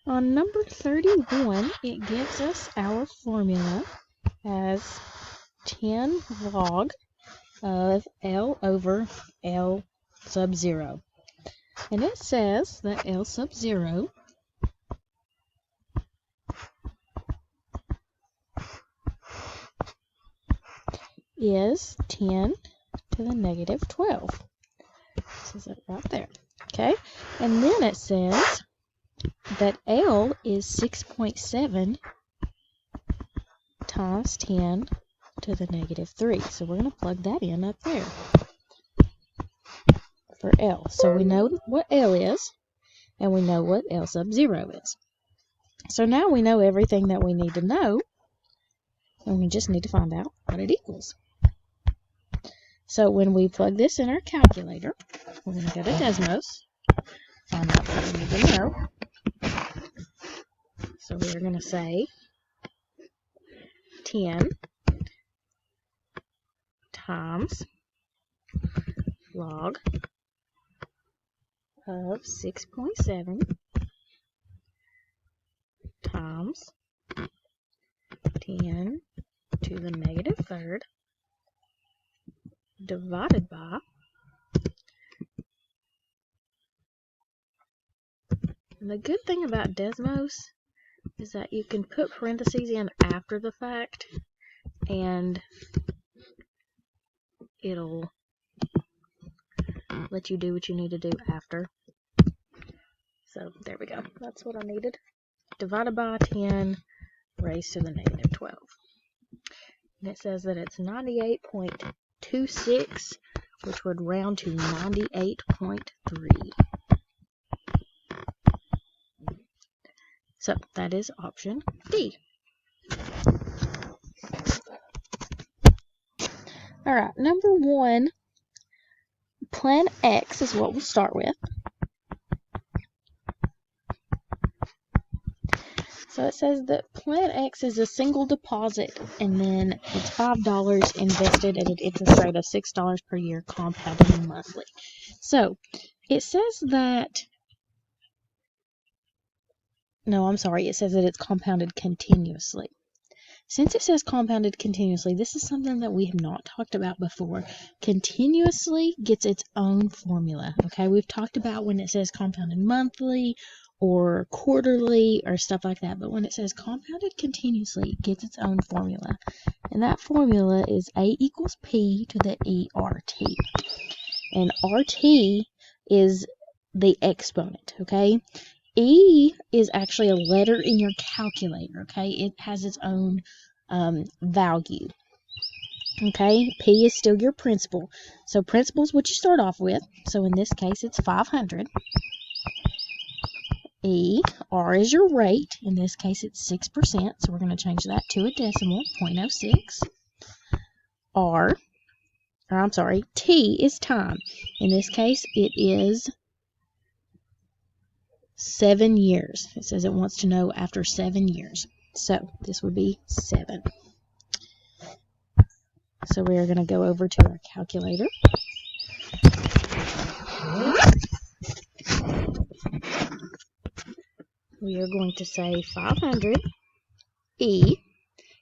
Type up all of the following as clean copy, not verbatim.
On number 31, it gives us our formula as 10 log of L over L sub 0. And it says that L sub 0 is 10 to the negative 12. This is it right there. Okay, and then it says that L is 6.7 times 10 to the negative 3. So we're going to plug that in up there for L. So we know what L is, and we know what L sub 0 is. So now we know everything that we need to know, and we just need to find out what it equals. So when we plug this in our calculator, we're going to go to Desmos, find out what we need to know. So we're going to say 10 times log of 6.7 times 10 to the negative third divided by and the good thing about Desmos is that you can put parentheses in after the fact and it'll let you do what you need to do after. So there we go. That's what I needed. Divided by 10 raised to the negative 12. And it says that it's 98.26, which would round to 98.3. So that is option D. Alright, number 1, plan X is what we'll start with. So it says that plan X is a single deposit, and then it's $5 invested at an interest rate of $6 per year, compounded monthly. So it says that, no, I'm sorry, it says that it's compounded continuously. Since it says compounded continuously, this is something that we have not talked about before. Continuously gets its own formula, okay? We've talked about when it says compounded monthly or quarterly or stuff like that, but when it says compounded continuously, it gets its own formula. And that formula is A equals P to the ERT. And RT is the exponent, okay? E is actually a letter in your calculator, okay? It has its own value, okay? P is still your principal. So principal is what you start off with. So in this case, it's 500. E, R is your rate. In this case, it's 6%. So we're going to change that to a decimal, 0.06. T is time. In this case, it is 7 years. It says it wants to know after 7 years. So this would be 7. So we are going to go over to our calculator. We are going to say 500 E,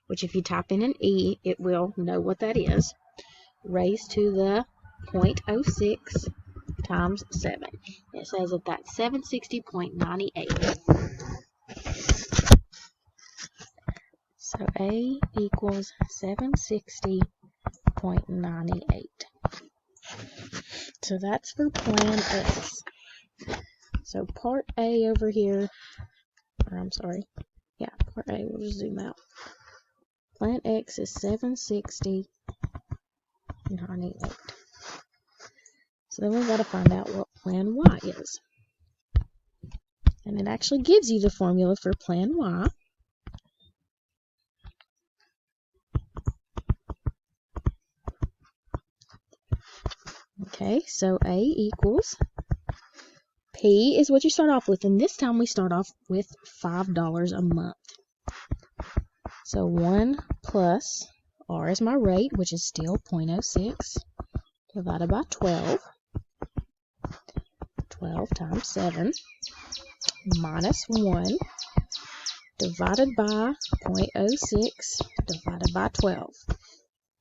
which if you type in an E, it will know what that is, raised to the 0.06 times 7. It says that that's 760.98. So A equals 760.98. So that's for plan X. So part A over here, part A, we'll just zoom out. Plan X is 760.98. So then we've got to find out what plan Y is. And it actually gives you the formula for plan Y. Okay, so A equals, P is what you start off with, and this time we start off with $5 a month. So 1 plus, R is my rate, which is still 0.06, divided by 12. 12 times 7. minus 1 divided by 0.06 divided by 12.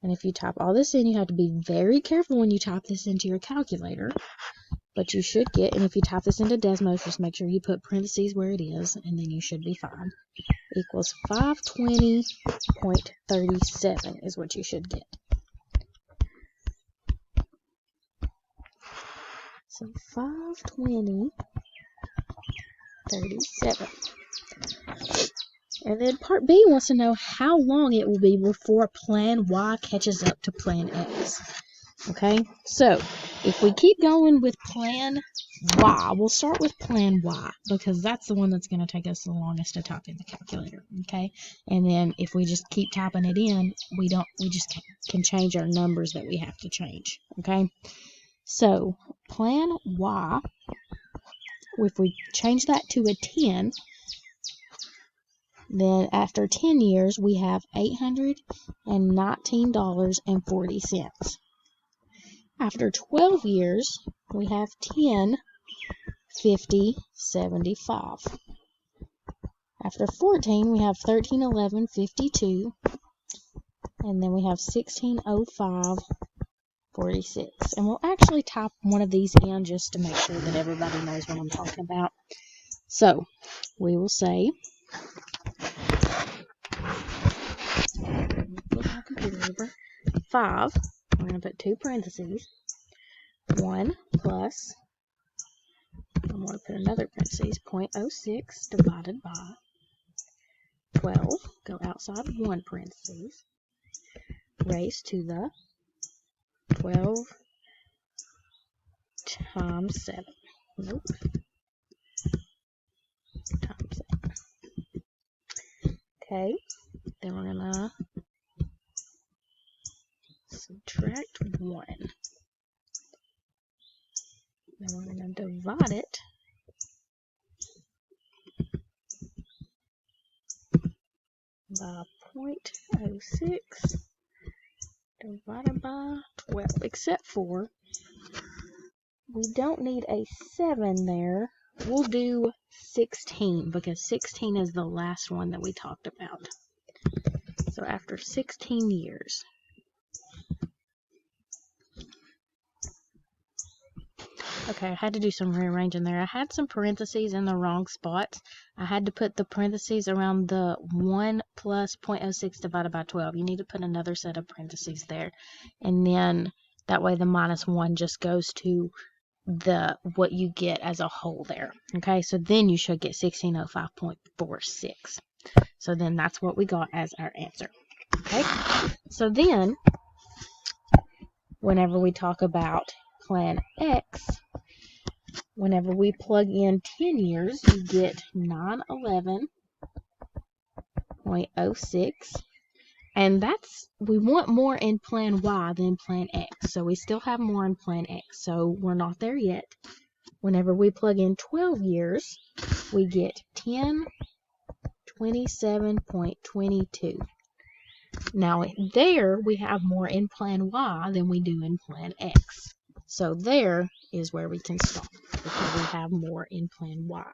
And if you type all this in, you have to be very careful when you type this into your calculator. But you should get, and if you type this into Desmos, just make sure you put parentheses where it is, and then you should be fine. Equals 520.37 is what you should get. So 520.37. And then part B wants to know how long it will be before plan Y catches up to plan X. Okay, so if we keep going with plan Y, we'll start with plan Y because that's the one that's going to take us the longest to type in the calculator. Okay, and then if we just keep typing it in, we just can change our numbers that we have to change. Okay, so plan Y, if we change that to a 10, then after 10 years we have $819.40. After 12 years, we have 10.50.75. After 14, we have 13.11.52, and then we have 16.05.46. And we'll actually type one of these in just to make sure that everybody knows what I'm talking about. So, we will say, flip my computer over, 5, we're going to put 2 parentheses, 1 plus, I'm going to put another parentheses, 0.06 divided by 12, go outside 1 parentheses, raised to the 12 times 7. Nope. Times 7. Okay, then we're going to subtract 1. Then we're going to divide it by 0.06 divided by 12, except for we don't need a 7 there. We'll do 16 because 16 is the last one that we talked about. So after 16 years, okay, I had to do some rearranging there. I had some parentheses in the wrong spots. I had to put the parentheses around the 1 plus 0.06 divided by 12. You need to put another set of parentheses there. And then that way the minus 1 just goes to the what you get as a whole there. Okay, so then you should get 1605.46. So then that's what we got as our answer. Okay, so then whenever we talk about plan X, whenever we plug in 10 years, you get 911.06. And we want more in plan Y than plan X. So we still have more in plan X. So we're not there yet. Whenever we plug in 12 years, we get 1027.22. Now there we have more in plan Y than we do in plan X. So there is where we can stop because we have more in plan Y.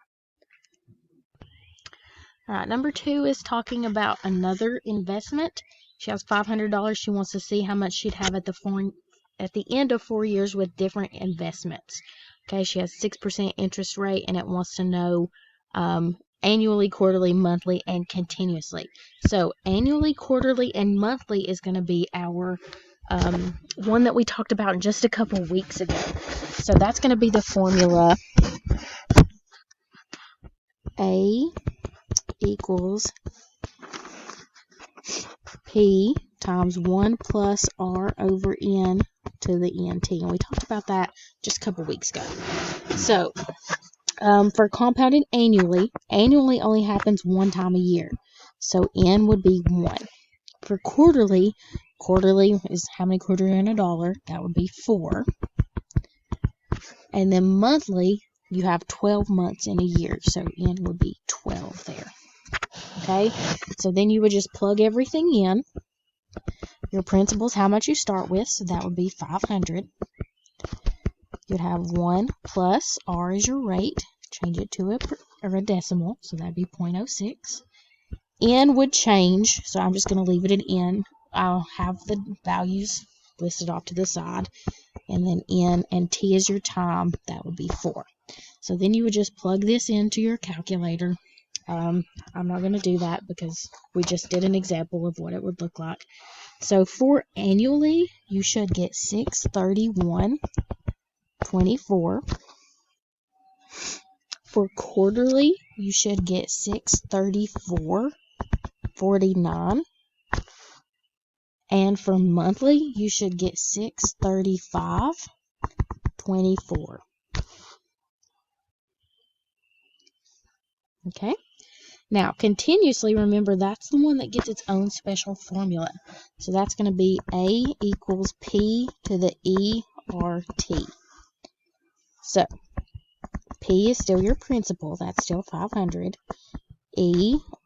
Alright, number 2 is talking about another investment. She has $500. She wants to see how much she'd have at the end of 4 years with different investments. Okay, she has 6% interest rate and it wants to know annually, quarterly, monthly, and continuously. So annually, quarterly, and monthly is going to be our one that we talked about just a couple weeks ago. So that's going to be the formula A equals P times 1 plus R over N to the NT. And we talked about that just a couple weeks ago. So for compounded annually only happens one time a year. So N would be 1. For quarterly is how many quarters in a dollar? That would be 4. And then monthly, you have 12 months in a year. So N would be 12 there. Okay, so then you would just plug everything in. Your principal is how much you start with, so that would be 500. You'd have 1 plus R is your rate. Change it to or a decimal, so that'd be 0.06. N would change, so I'm just going to leave it at N. I'll have the values listed off to the side, and then N, and T is your time, that would be 4. So then you would just plug this into your calculator. I'm not going to do that because we just did an example of what it would look like. So for annually, you should get 631.24. For quarterly, you should get 634.49. And for monthly, you should get 635.24. Okay? Now, continuously, remember, that's the one that gets its own special formula. So that's going to be A equals P to the ERT. So, P is still your principal. That's still 500.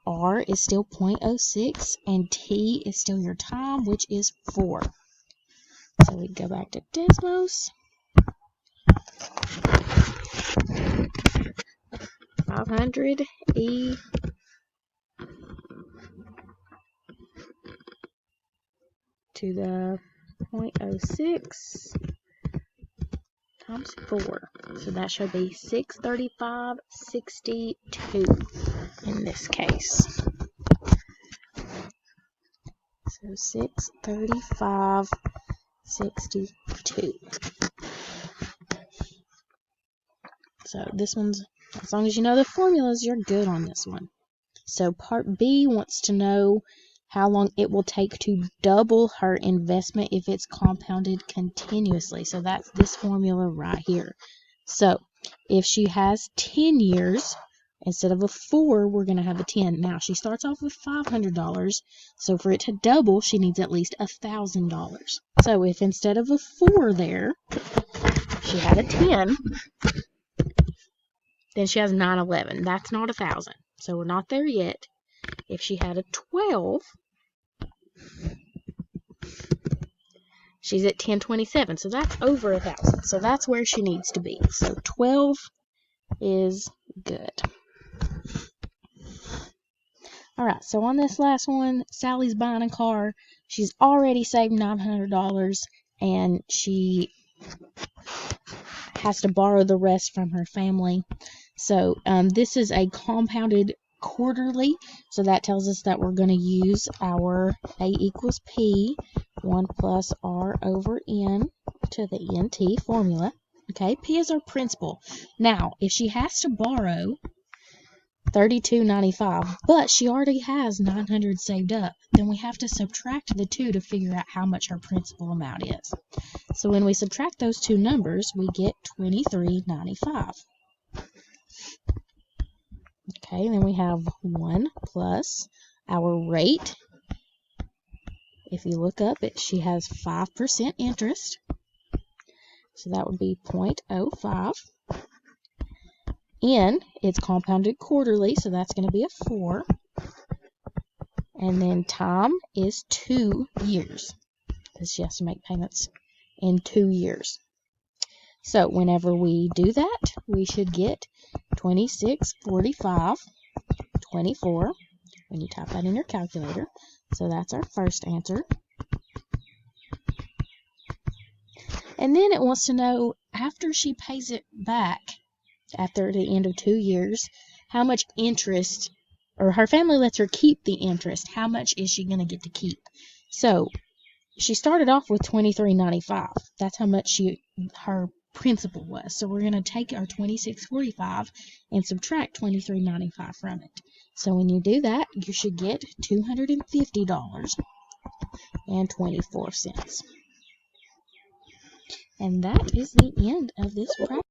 R is still 0.06. And T is still your time, which is 4. So we go back to Desmos. 500 E to the 0.06 times 4. So that should be 635.62 in this case. So 635.62. So this one's, as long as you know the formulas, you're good on this one. So part B wants to know how long it will take to double her investment if it's compounded continuously. So that's this formula right here. So if she has 10 years, instead of a 4, we're going to have a 10. Now, she starts off with $500. So for it to double, she needs at least $1,000. So if instead of a 4 there, she had a 10, then she has 911. That's not 1,000. So we're not there yet. If she had a 12, she's at 1027. So that's over 1,000. So that's where she needs to be. So 12 is good. Alright, so on this last one, Sally's buying a car. She's already saved $900, and she has to borrow the rest from her family. So this is a compounded quarterly, so that tells us that we're going to use our A equals P, 1 plus R over N to the NT formula. Okay, P is our principal. Now, if she has to borrow $32.95, but she already has $900 saved up, then we have to subtract the 2 to figure out how much her principal amount is. So when we subtract those two numbers, we get $23.95. Okay, then we have 1 plus our rate. If you look up it, she has 5% interest. So that would be 0.05. N, it's compounded quarterly, so that's going to be a 4. And then time is 2 years, because she has to make payments in 2 years. So whenever we do that, we should get 2645.24 when you type that in your calculator. So that's our first answer. And then it wants to know, after she pays it back, after the end of 2 years, how much interest, or her family lets her keep the interest, how much is she going to get to keep? So she started off with $23.95. That's how much her principal was. So we're going to take our $26.45 and subtract $23.95 from it. So when you do that, you should get $250.24. And that is the end of this practice.